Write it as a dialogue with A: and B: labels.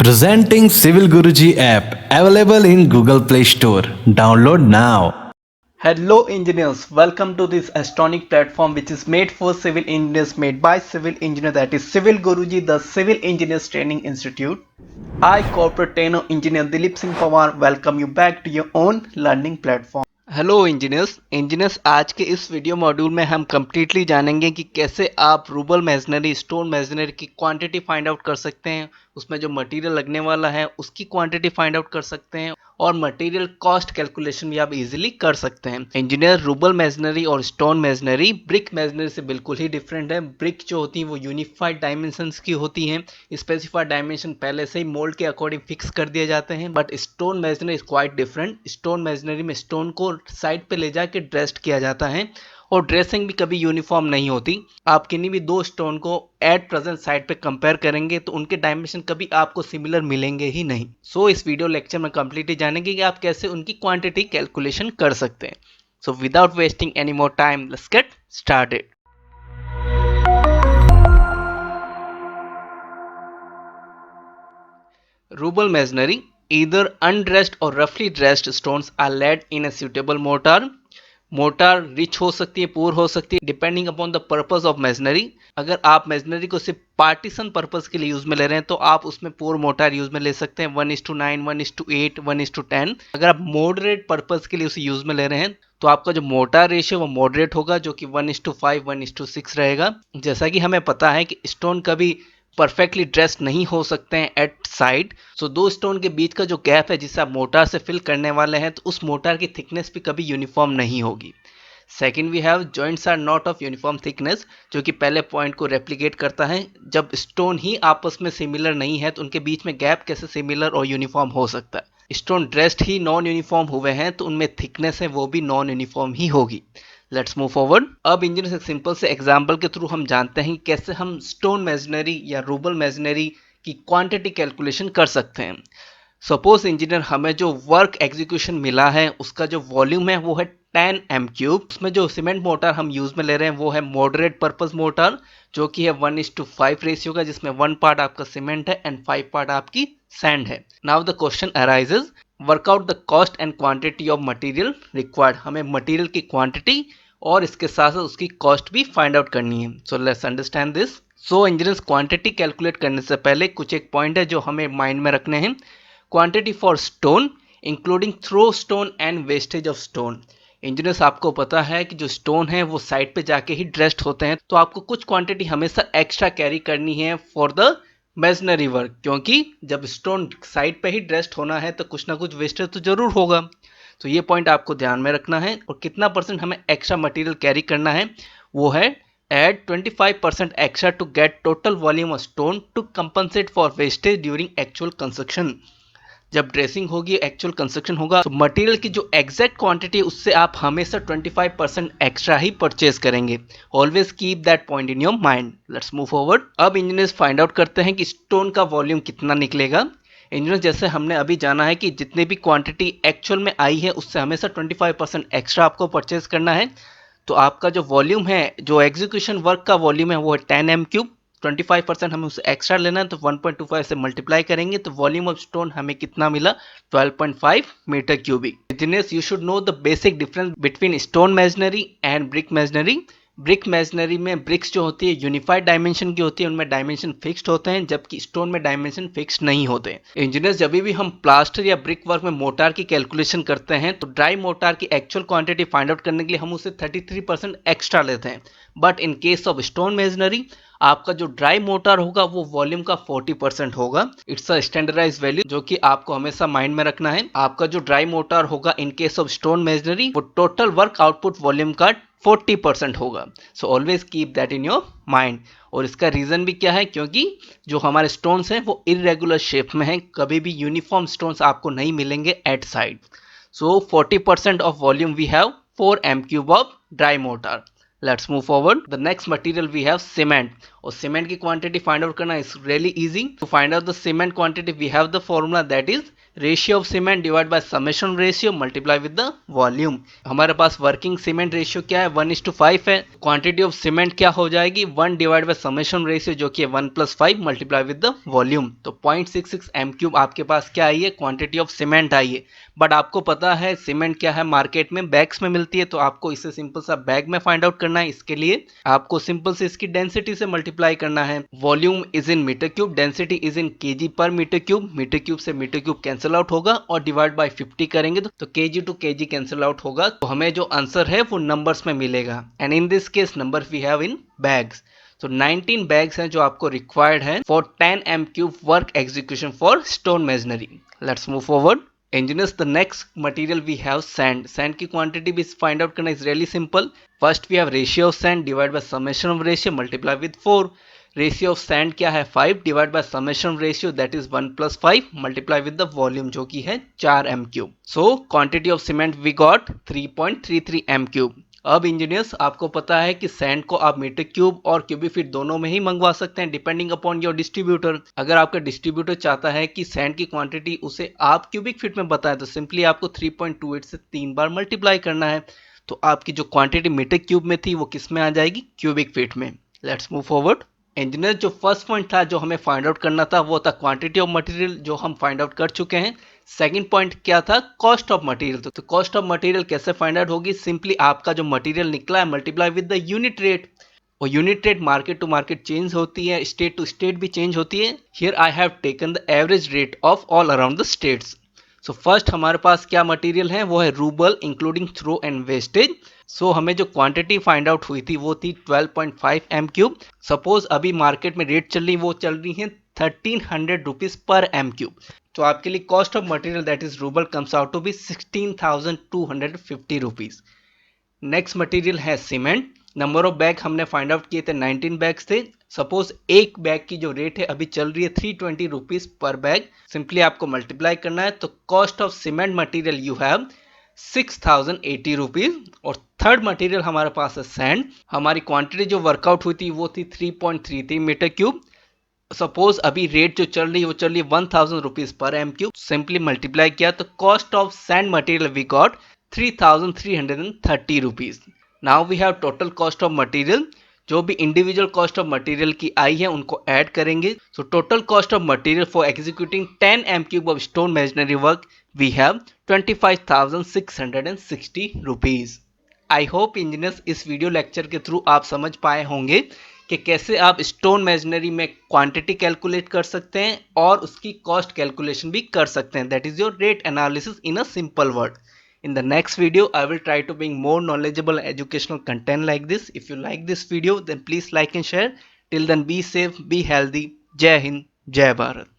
A: Presenting Civil Guruji app available in Google Play Store. Download now.
B: Hello engineers, welcome to this astronomic platform which is made for civil engineers, made by civil engineer, that is Civil Guruji, the Civil Engineers Training Institute. I, corporate trainer engineer Dilip Singh Pawar, welcome you back to your own learning platform. Hello engineers आज के इस video module में हम completely जानेंगे कि कैसे आप rouble masonry, stone masonry की क्वांटिटी फाइंड आउट कर सकते हैं, उसमें जो मटेरियल लगने वाला है उसकी क्वांटिटी फाइंड आउट कर सकते हैं और मटेरियल कॉस्ट कैलकुलेशन भी आप इजीली कर सकते हैं। इंजीनियर, रूबल मैसनरी और स्टोन मैसनरी ब्रिक मैसनरी से बिल्कुल ही डिफरेंट है। ब्रिक जो होती है वो यूनिफाइड डायमेंशंस की होती हैं, स्पेसिफाइड डायमेंशन पहले से ही मोल्ड के अकॉर्डिंग फिक्स कर दिए जाते हैं। But stone masonry is quite different. Stone masonry में स्टोन को साइड पे ले जाके ड्रेस्ड किया जाता है और ड्रेसिंग भी कभी यूनिफॉर्म नहीं होती। आप किन्हीं भी दो स्टोन को एट प्रेजेंट साइड पे कंपेयर करेंगे तो उनके डायमेंशन कभी आपको सिमिलर मिलेंगे ही नहीं। सो इस वीडियो लेक्चर में कंप्लीटली जानेंगे कि आप कैसे उनकी क्वांटिटी कैलकुलेशन कर सकते हैं। So without wasting any more time, let's get started. Rouble masonry, either undressed or roughly dressed stones are laid in a suitable mortar. Mortar rich हो सकती है, पुअर हो सकती है, depending upon the purpose of masonry. अगर आप masonry को सिर्फ पार्टीशन पर्पस के लिए यूज में ले रहे हैं तो आप उसमें पुअर मोर्टार यूज में ले सकते हैं, 1:9, 1:8, 1:10। अगर आप मॉडरेट पर्पस के लिए उसे यूज में ले रहे हैं तो आपका जो मोर्टार रेशियो वो मॉडरेट होगा, जो कि 1:5, 1:6 रहेगा। जैसा कि हमें पता है कि स्टोन कभी परफेक्टली ड्रेस नहीं हो सकते हैं एट साइड। सो दो स्टोन के बीच का जो गैप है जिसे आप मोर्टार से फिल करने वाले हैं तो उस मोर्टार की थिकनेस भी कभी यूनिफॉर्म नहीं होगी। Second we have joints are not of uniform thickness, जो कि पहले पॉइंट को रेप्लिकेट करता है। जब स्टोन ही आपस में सिमिलर नहीं है तो उनके बीच में गैप कैसे सिमिलर और यूनिफॉर्म हो सकता है। स्टोन ड्रेस्ड ही नॉन यूनिफॉर्म हुए हैं तो उनमें थिकनेस है वो भी नॉन यूनिफॉर्म ही होगी। Let's move forward. अब इंजीनियर से सिंपल से एग्जांपल के थ्रू हम जानते हैं कि कैसे हम स्टोन मैसनरी या रूबल मैसनरी की क्वांटिटी कैलकुलेशन कर सकते हैं। सपोज इंजीनियर, हमें जो वर्क एग्जीक्यूशन मिला है उसका जो वॉल्यूम है वो है 10 m3। उसमें जो सीमेंट मोर्टार हम यूज में ले रहे हैं वो है मॉडरेट पर्पस मोर्टार, जो कि है 1:5 रेशियो का, जिसमें 1 पार्ट आपका सीमेंट है एंड 5 पार्ट आपकी सैंड है। Now the question arises, workout the cost and quantity of material required. हमें मटेरियल की क्वांटिटी और इसके साथ साथ उसकी कॉस्ट भी फाइंड आउट करनी है। So let's understand this. So engineers, quantity calculate करने से पहले कुछ एक पॉइंट है जो हमें माइंड में रखने हैं। Quantity for stone including through stone and wastage of stone. Engineers, आपको पता है कि जो स्टोन है वो साइड पे जाके ही ड्रेस्ड होते हैं, तो आपको कुछ क्वांटिटी हमेशा एक्स्ट्रा कैरी करनी है फॉर द मैसनरी वर्क, क्योंकि जब स्टोन साइड पे ही ड्रेस्ड होना है तो कुछ ना कुछ वेस्टेज तो जरूर होगा। तो ये पॉइंट आपको ध्यान में रखना है। और कितना परसेंट हमें एक्स्ट्रा मटेरियल कैरी करना है वो है add 25% extra to get total volume of stone to compensate for wastage during actual construction. जब ड्रेसिंग होगी, एक्चुअल कंस्ट्रक्शन होगा, तो मटेरियल की जो एग्जैक्ट क्वांटिटी उससे आप हमेशा 25% एक्स्ट्रा ही परचेज करेंगे। Always keep that point in your mind. Let's move forward. अब इंजीनियर्स फाइंड आउट करते हैं कि स्टोन का वॉल्यूम कितना निकलेगा। इंजीनियर, जैसे हमने अभी जाना है कि जितनी भी क्वांटिटी एक्चुअल में आई है उससे हमेशा 25% एक्स्ट्रा आपको परचेज करना है। तो आपका जो वॉल्यूम है, जो एग्जीक्यूशन वर्क का वॉल्यूम है वो है 10 m3। 25% हमें उसे एक्स्ट्रा लेना है तो 1.25 से मल्टीप्लाई करेंगे तो वॉल्यूम ऑफ स्टोन हमें कितना मिला, 12.5 meter cubic. Engineers, you should know the basic difference between stone masonry and brick masonry. Brick masonry में ब्रिक्स जो होती है यूनिफाइड डायमेंशन की होती है, उनमें डायमेंशन फिक्स्ड होते हैं, जबकि स्टोन में डायमेंशन फिक्स्ड नहीं होते। इंजीनियर्स, जब भी हम प्लास्टर या ब्रिक वर्क में मोर्टार की कैलकुलेशन करते हैं तो ड्राई मोर्टार की एक्चुअल क्वांटिटी फाइंड आउट करने के लिए हम उसे 33% एक्स्ट्रा लेते हैं। But in case of stone masonry आपका जो ड्राई मोर्टार होगा वो वॉल्यूम का 40% होगा। इट्स अ स्टैंडर्डाइज वैल्यू जो कि आपको हमेशा माइंड में रखना है। आपका जो ड्राई मोर्टार होगा in case of stone masonry वो टोटल वर्क आउटपुट वॉल्यूम का 40% होगा। So always keep that in your mind. और इसका रीजन भी क्या है, क्योंकि जो हमारे स्टोन्स हैं वो इरेगुलर शेप में हैं, कभी भी यूनिफॉर्म स्टोन्स आपको नहीं मिलेंगे at site. So 40% of volume we have 4 m3 of dry mortar. Let's move forward. The next material we have cement. और सीमेंट की क्वांटिटी फाइंड आउट करना is really easy. To find out the cement quantity we have the formula that is ratio of cement divide by summation ratio multiply with the volume. हमारे पास working cement ratio क्या है 1:5 है। Quantity of cement क्या हो जाएगी 1 divide by summation ratio जो कि है 1+5 मल्टीप्लाई विद द वॉल्यूम। तो 0.66 m³ आपके पास क्या आई है क्वांटिटी ऑफ सीमेंट आई है। बट आपको पता है सीमेंट क्या है मार्केट में बैग्स में मिलती है, तो आपको इसे सिंपल सा बैग में फाइंड आउट करना है। इसके लिए आपको सिंपल से इसकी डेंसिटी से मल्टीप्लाई करना है। Volume is in meter cube, density is in KG per meter cube. Meter cube से मीटर क्यूब कैंसिल आउट होगा और डिवाइड बाय 50 करेंगे तो KG to KG cancel out होगा। तो हमें जो आंसर है वो नंबर्स में मिलेगा and in this case number we have in bags. तो 19 बैग्स हैं जो आपको रिक्वायर्ड है for 10 m³ work execution for stone masonry. Let's move forward. Engineers, the next material we have sand. Sand की quantity भी find out करना is really simple. First we have ratio of sand divided by summation of ratio multiply with 4. Ratio of sand क्या है 5 divided by summation of ratio that is 1+5 multiply with the volume जो कि है 4 m³। So quantity of cement we got 3.33 m³। अब engineers आपको पता है कि सैंड को आप मीटर क्यूब और क्यूबिक फीट दोनों में ही मंगवा सकते हैं डिपेंडिंग अपॉन योर डिस्ट्रीब्यूटर। अगर आपका डिस्ट्रीब्यूटर चाहता है कि सैंड की क्वांटिटी उसे आप क्यूबिक फीट में बताएं तो सिंपली आपको 3.28 से 3 बार मल्टीप्लाई करना है। तो आपकी जो क्वांटिटी मीटर क्यूब में थी वो किस में आ जाएगी क्यूबिक फीट में। Let's move forward. इंजीनियर जो फर्स्ट पॉइंट था जो हमें फाइंड आउट करना था वो था क्वांटिटी ऑफ मटेरियल जो हम फाइंड आउट कर चुके हैं। सेकंड पॉइंट क्या था कॉस्ट ऑफ मटेरियल। तो कॉस्ट ऑफ मटेरियल कैसे फाइंड आउट होगी सिंपली आपका जो मटेरियल निकला है multiply with the unit rate. और unit rate market to market change होती है, स्टेट टू स्टेट भी चेंज होती है। Here I have taken the average rate of all around the states. So first हमारे पास क्या मटेरियल है वो है rubble including throw and wastage. So हमें जो क्वांटिटी फाइंड आउट हुई थी वो थी 12.5 m³। सपोज अभी मार्केट में रेट चल रही वो चल रही है 1300 रुपीज पर m³। तो आपके लिए cost of material that is rubble comes out to be 16,250 rupees. Next material है सीमेंट। नंबर ऑफ बैग हमने फाइंड आउट किए थे 19 बैग्स थे। सपोज एक बैग की जो रेट है अभी चल रही है 320 रुपीज पर बैग। सिंपली आपको मल्टीप्लाई करना है तो cost of cement material you have 6,080 rupees. और थर्ड मटेरियल हमारे पास है सैंड। हमारी क्वांटिटी जो वर्कआउट हुई थी वो थी 3.33 मीटर क्यूब। सपोज अभी रेट जो चल रही है वो चल रही है 1,000 rupees per m³। Simply multiply किया तो cost of sand material we got 3,330 rupees. Now we have total cost of material. जो भी इंडिविजुअल कॉस्ट ऑफ मटेरियल की आई है उनको ऐड करेंगे। So total cost of material for executing 10 m³ of stone masonry work we have 25,660 rupees. I hope engineers इस video lecture के through आप समझ पाए होंगे कि कैसे आप स्टोन मेजनरी में क्वांटिटी कैलकुलेट कर सकते हैं और उसकी कॉस्ट कैलकुलेशन भी कर सकते हैं। That is your rate analysis in a simple word. In the next video, I will try to bring more knowledgeable educational content like this. If you like this video, then please like and share. Till then, be safe, be healthy. Jai Hind, Jai Bharat.